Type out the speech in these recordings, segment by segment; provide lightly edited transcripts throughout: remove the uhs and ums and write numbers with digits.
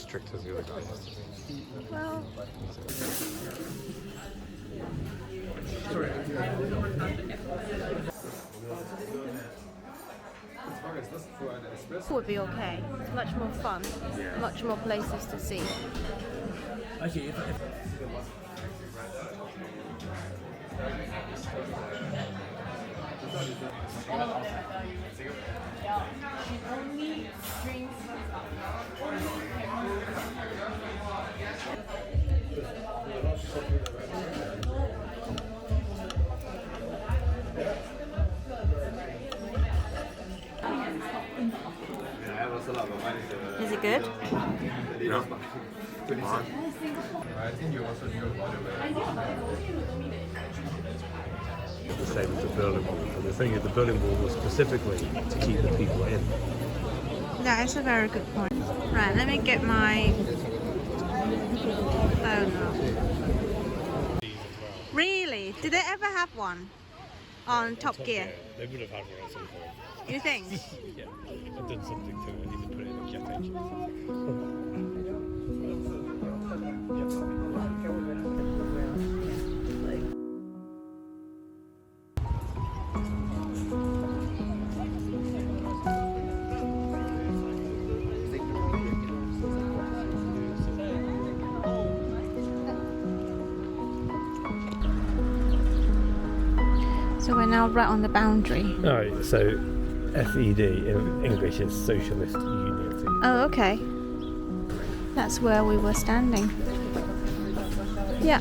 strict as the other guy. Well, would be okay. It's much more fun. Yeah. Much more places to see. Actually, Is it good? No. Fine. I think you also knew about it. the same as the Berlin Wall. And the thing is, the Berlin Wall was specifically to keep the people in. That is a very good point. Right, let me get my phone up. Really? Did they ever have one on Top Gear? They would have had one at some point. You think? Yeah, I've done something to it. I need to put it in a jet engine. So we're now right on the boundary. Alright, so SED in English is Socialist Unity. Oh, okay. That's where we were standing. Yeah.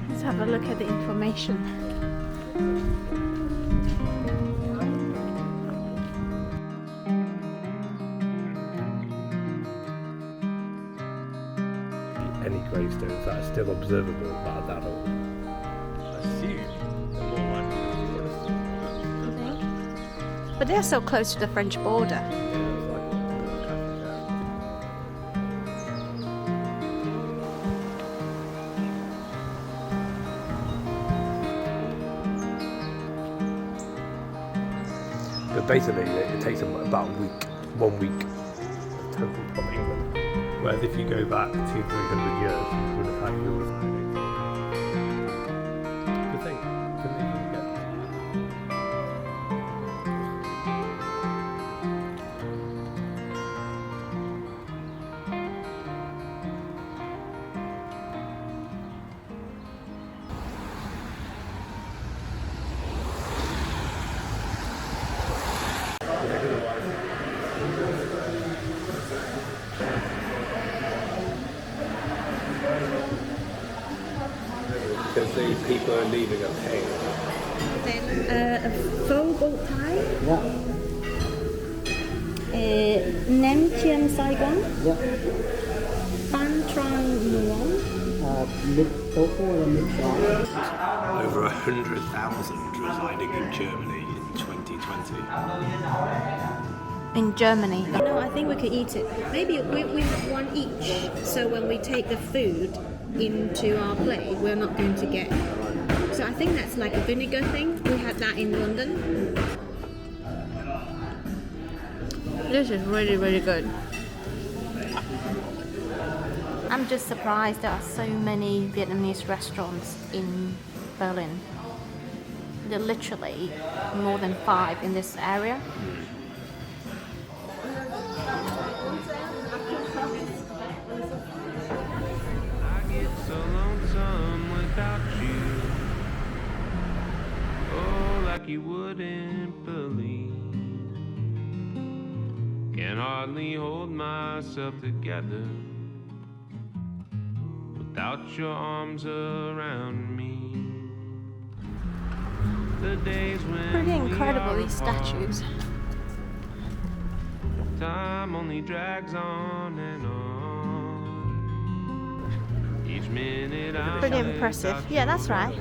Let's have a look at the information. Any gravestones that are still observable that are that old. I assume they're more likely to But they're so close to the French border. But basically, it takes about 1 week total from England. Whereas if you go back 200-300 years, you would have had yours. Good thing. Couldn't even get. Because the people are leaving a pain. Then a faux bow tie. Nem Chien Saigon. Phan Trang Muong. Over 100,000 residing in Germany in 2020. In Germany. No, I think we could eat it. Maybe we have one each. So when we take the food into our plate, we're not going to get. So I think that's like a vinegar thing. We had that in London. This is really, really good. I'm just surprised there are so many Vietnamese restaurants in Berlin. There are literally more than 5 in this area. So lonesome without you. Oh, like you wouldn't believe. Can hardly hold myself together without your arms around me. The days when Pretty incredible, these statues. time only drags on and on. Each minute I'm Pretty impressive. Yeah, that's right.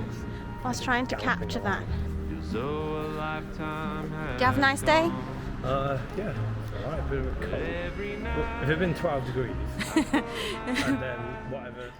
I was trying to capture that. so a lifetime Did you have a nice day? Yeah, it's alright, a bit of a cold. every But night. if it had been 12 degrees, and then whatever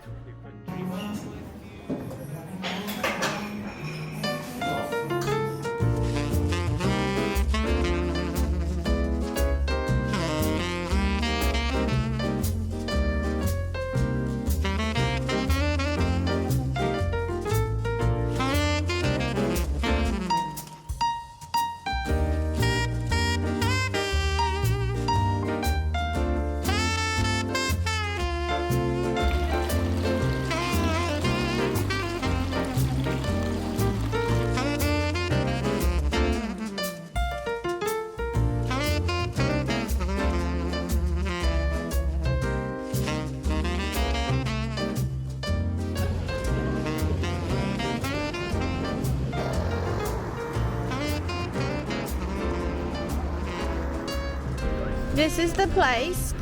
This is the place.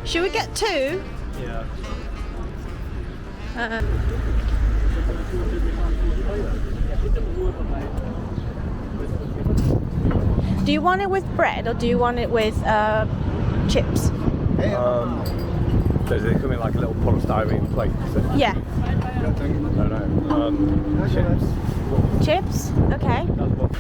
Should we get two? Yeah. Do you want it with bread or do you want it with chips? So they come in like a little polystyrene plate. So, Yeah. no, no. Chips. Chips? Okay. That's what.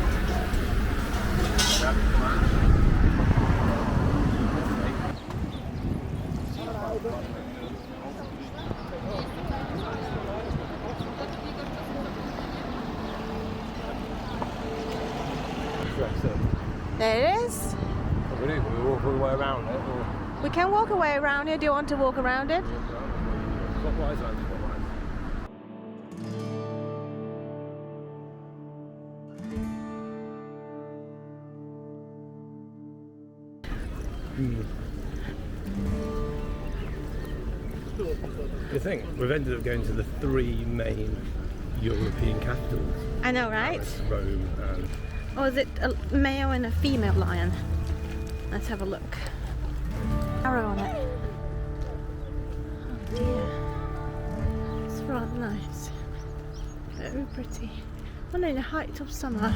There it is. What do we do? We walk all the way around it, or We can walk away around here. Do you want to walk around it? clockwise or anti-clockwise? You think we've ended up going to the three main European capitals: I know, right? Rome and Or is it a male and a female lion? Let's have a look. Arrow on it. Oh dear. It's rather nice. Very pretty. Well, in the height of summer.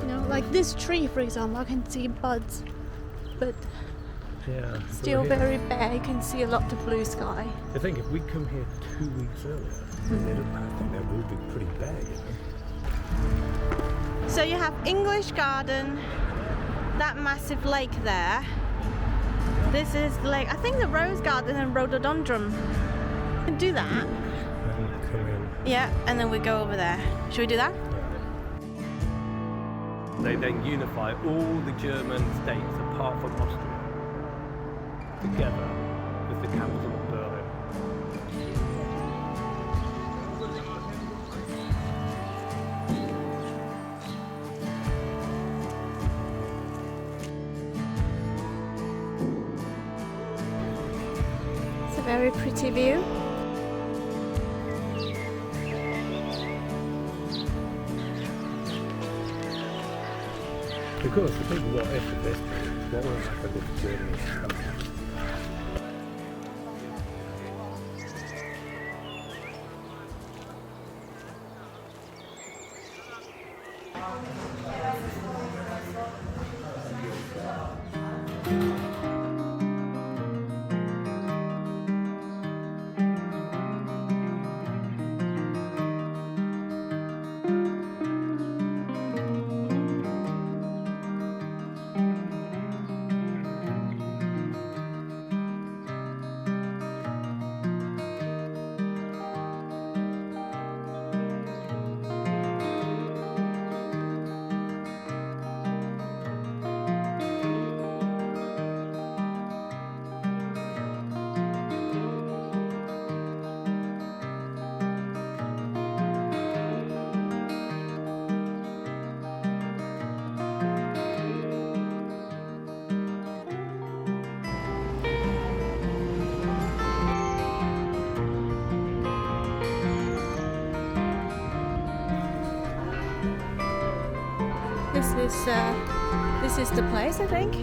You know, like this tree, for example, I can see buds, but yeah, still very bare. You can see a lot of blue sky. I think if we come here 2 weeks earlier, I think that would be pretty bad. You know? So you have English Garden, that massive lake there. This is the lake. I think the Rose Garden and Rhododendron. We can do that. And come in. Yeah, and then we go over there. Should we do that? They then unify all the German states apart from Austria together with the capital of Berlin. It's a very pretty view. Of course, the big what if of this is what will happen if Germany comes. This is the place, I think.